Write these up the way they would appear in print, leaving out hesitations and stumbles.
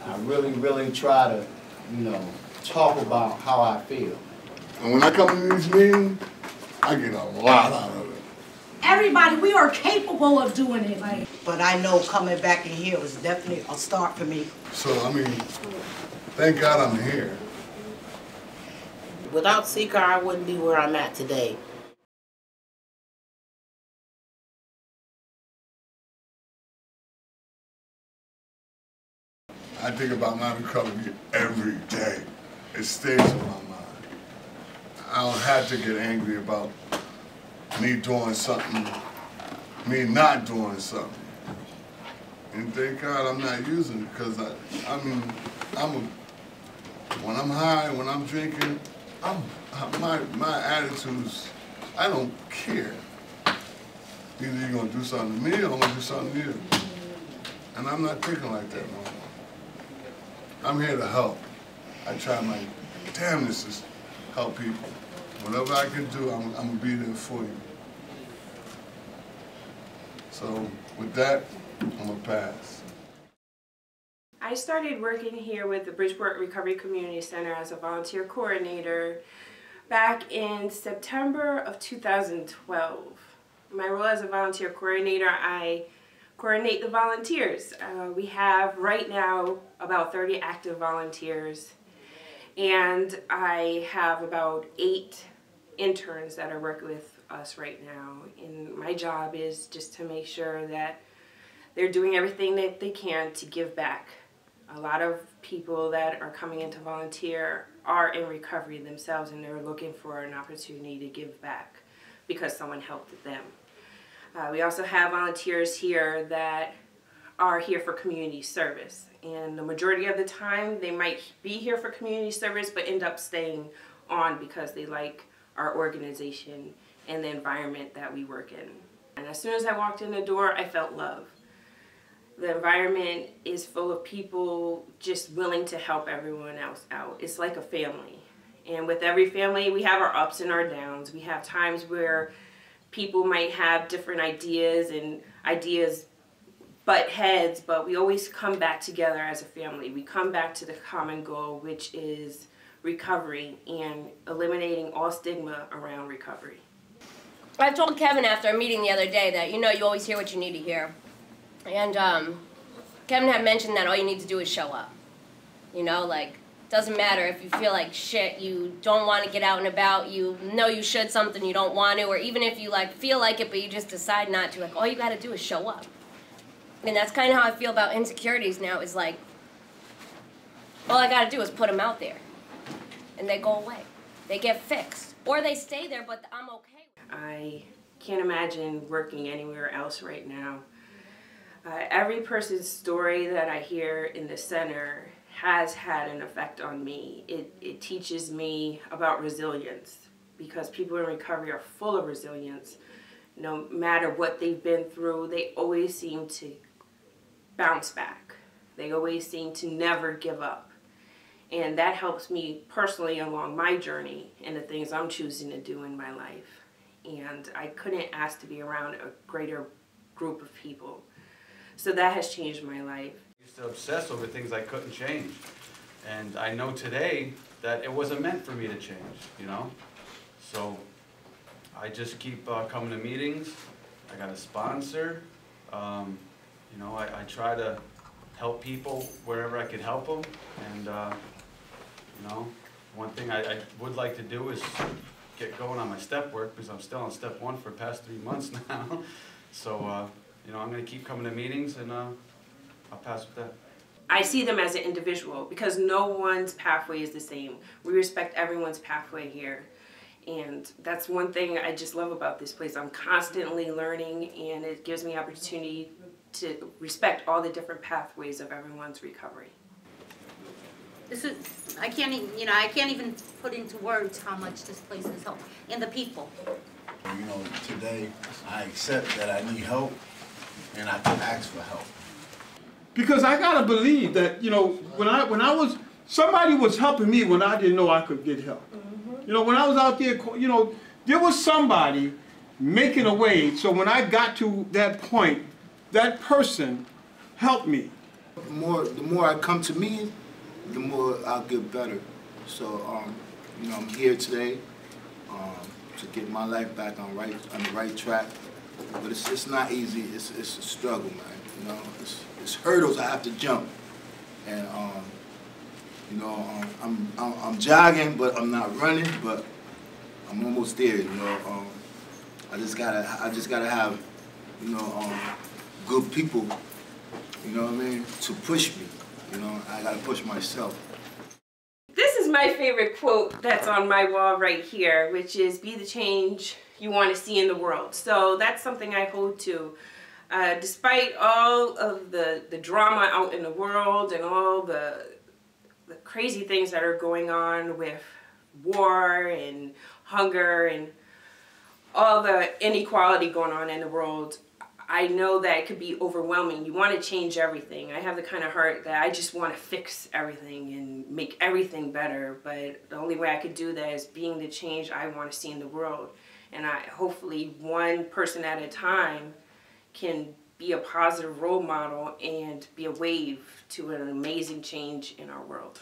I really try to, talk about how I feel. And when I come to these meetings, I get a lot out of it. Everybody, we are capable of doing it. But I know coming back in here was definitely a start for me. So, thank God I'm here. Without Ccar, I wouldn't be where I'm at today. I think about my recovery every day. It stays in my mind. I don't have to get angry about me doing something, me not doing something. And thank God I'm not using it, because when I'm high, when I'm drinking, my attitudes, I don't care. Either you're gonna do something to me or I'm gonna do something to you. And I'm not thinking like that no more. I'm here to help. I try my damnness to help people. Whatever I can do, I'm gonna be there for you. So with that, I'm gonna pass. I started working here with the Bridgeport Recovery Community Center as a volunteer coordinator back in September of 2012. My role as a volunteer coordinator, I coordinate the volunteers. We have right now about 30 active volunteers, and I have about 8 interns that are working with us right now. And my job is just to make sure that they're doing everything that they can to give back. A lot of people that are coming in to volunteer are in recovery themselves, and they're looking for an opportunity to give back because someone helped them. We also have volunteers here that are here for community service, and the majority of the time they might be here for community service but end up staying on because they like our organization and the environment that we work in. And as soon as I walked in the door, I felt love. The environment is full of people just willing to help everyone else out. It's like a family, and with every family we have our ups and our downs. We have times where people might have different ideas and ideas butt heads, but we always come back together as a family. We come back to the common goal, which is recovery and eliminating all stigma around recovery. I told Kevin after a meeting the other day that, you always hear what you need to hear. And Kevin had mentioned that all you need to do is show up. Doesn't matter if you feel like shit, you don't want to get out and about, you know you should something, you don't want to, or even if you feel like it but you just decide not to, all you got to do is show up. And that's kind of how I feel about insecurities now, is all I got to do is put them out there. And they go away. They get fixed. Or they stay there, but I'm okay. I can't imagine working anywhere else right now. Every person's story that I hear in the center has had an effect on me. It teaches me about resilience, because people in recovery are full of resilience. No matter what they've been through, they always seem to bounce back. They always seem to never give up. And that helps me personally along my journey and the things I'm choosing to do in my life. And I couldn't ask to be around a greater group of people. So that has changed my life. I used to obsess over things I couldn't change. And I know today that it wasn't meant for me to change, So I just keep coming to meetings. I got a sponsor. I try to help people wherever I could help them. And, one thing I would like to do is get going on my step work, because I'm still on step 1 for the past 3 months now. So, I'm going to keep coming to meetings, and I'll pass with that. I see them as an individual, because no one's pathway is the same. We respect everyone's pathway here. And that's one thing I just love about this place. I'm constantly learning, and it gives me opportunity to respect all the different pathways of everyone's recovery. I can't even put into words how much this place has helped, and the people. Today I accept that I need help, and I can ask for help. Because I gotta believe that, somebody was helping me when I didn't know I could get help. When I was out there, there was somebody making a way, so when I got to that point, that person helped me. The more I come to meeting, the more I'll get better. So, you know, I'm here today to get my life back on the right track. But it's not easy. It's a struggle, man. You know, it's hurdles I have to jump, and you know, I'm jogging, but I'm not running, but I'm almost there. You know, I just gotta have, you know, good people. You know what I mean? To push me. You know, I gotta push myself. This is my favorite quote that's on my wall right here, which is, "Be the change you want to see in the world." So that's something I hold to. Despite all of the drama out in the world and all the crazy things that are going on with war and hunger and all the inequality going on in the world, I know that it could be overwhelming. You want to change everything. I have the kind of heart that I just want to fix everything and make everything better. But the only way I could do that is being the change I want to see in the world. And hopefully one person at a time can be a positive role model and be a wave to an amazing change in our world.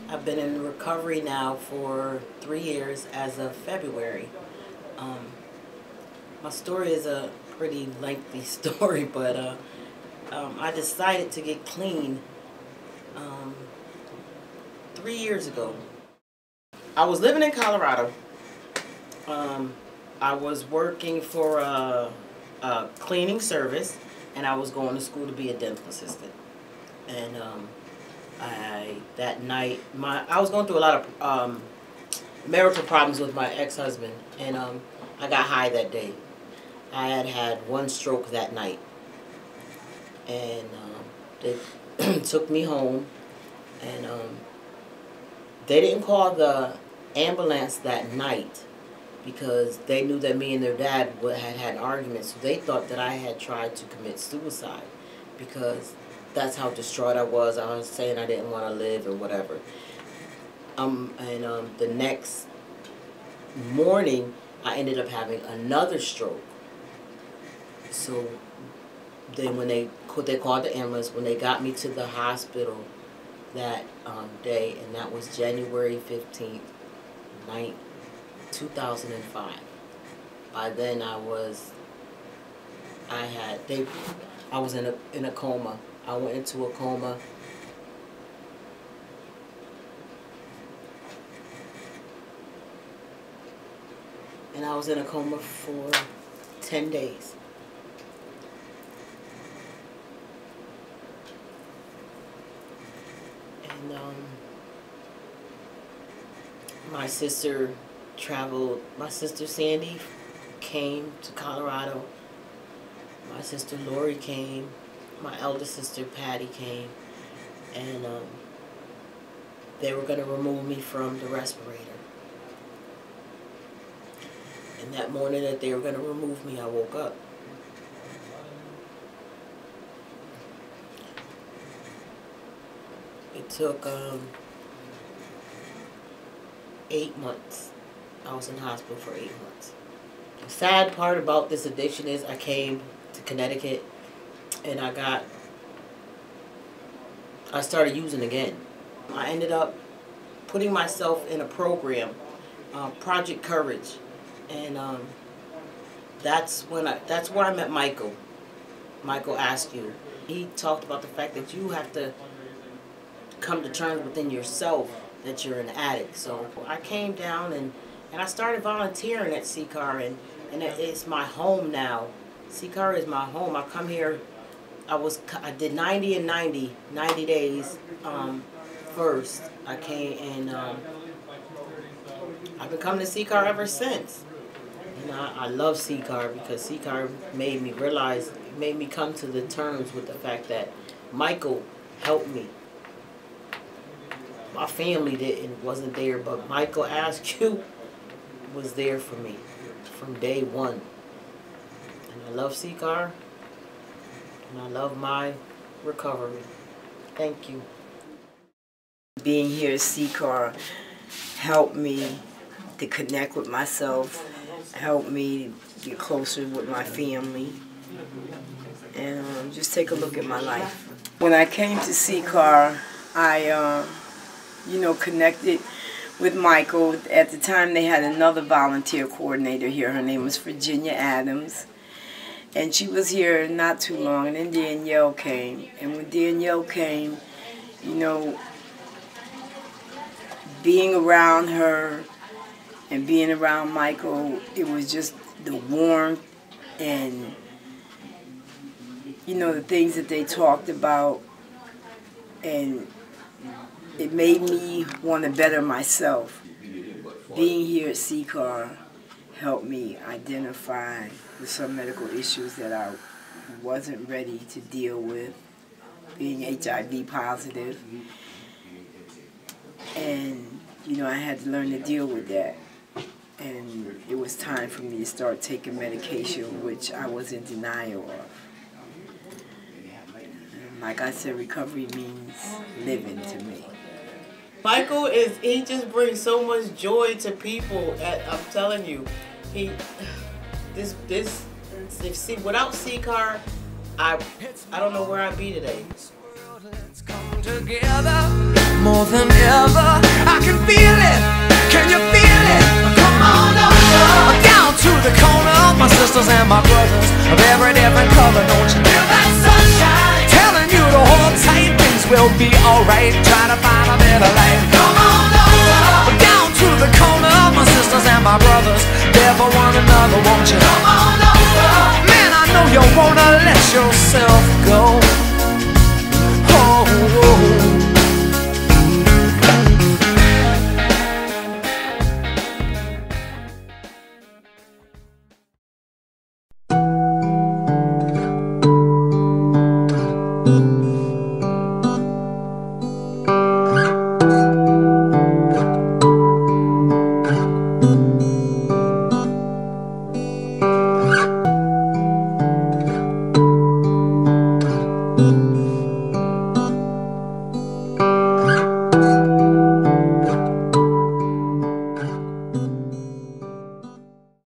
I've been in recovery now for 3 years as of February. My story is a pretty lengthy story, but I decided to get clean 3 years ago. I was living in Colorado. I was working for a cleaning service, and I was going to school to be a dental assistant. And that night, I was going through a lot of marital problems with my ex-husband, and I got high that day. I had one stroke that night, and they took me home, and they didn't call the ambulance that night because they knew that me and their dad had had arguments. So they thought that I had tried to commit suicide because that's how distraught I was. I was saying I didn't want to live or whatever. And the next morning, I ended up having another stroke. So then when they called the ambulance, when they got me to the hospital that day, and that was January 15th, 2005. By then I was in a coma. I went into a coma. And I was in a coma for 10 days. And my sister traveled. My sister Sandy came to Colorado. My sister Lori came. My eldest sister Patty came, and they were going to remove me from the respirator. And that morning that they were going to remove me, I woke up. It took 8 months. I was in hospital for 8 months. The sad part about this addiction is I came to Connecticut and I started using again. I ended up putting myself in a program, Project Courage, and that's where I met Michael Askew. He talked about the fact that you have to come to terms within yourself that you're an addict. So I came down and I started volunteering at Ccar, and it's my home now. Ccar is my home. I come here. I did 90 and 90 days first. I came and I've been coming to Ccar ever since. And I love Ccar because Ccar made me realize, made me come to the terms with the fact that Michael helped me. My family wasn't there, but Michael Askew was there for me from day one. And I love Ccar, and I love my recovery. Thank you. Being here at Ccar helped me to connect with myself, helped me get closer with my family, and just take a look at my life. When I came to Ccar, I, connected with Michael. At the time, they had another volunteer coordinator here. Her name was Virginia Adams. And she was here not too long, and then Danielle came. And when Danielle came, being around her and being around Michael, it was just the warmth and, the things that they talked about. And it made me want to better myself. Being here at Ccar helped me identify with some medical issues that I wasn't ready to deal with, being HIV positive. And, I had to learn to deal with that. And it was time for me to start taking medication, which I was in denial of. And like I said, recovery means living to me. Michael he just brings so much joy to people. I'm telling you, without Ccar, I don't know where I'd be today. Together more than ever, I can feel it. Can you feel it? Come on over, down to the corner. My sisters and my brothers of every different color. Don't you feel that sunshine? Telling you to hold tight, things will be alright. Try to find a better life. Come on over, down to the corner. My sisters and my brothers, there for one another, won't you? Come on over, man, I know you wanna let yourself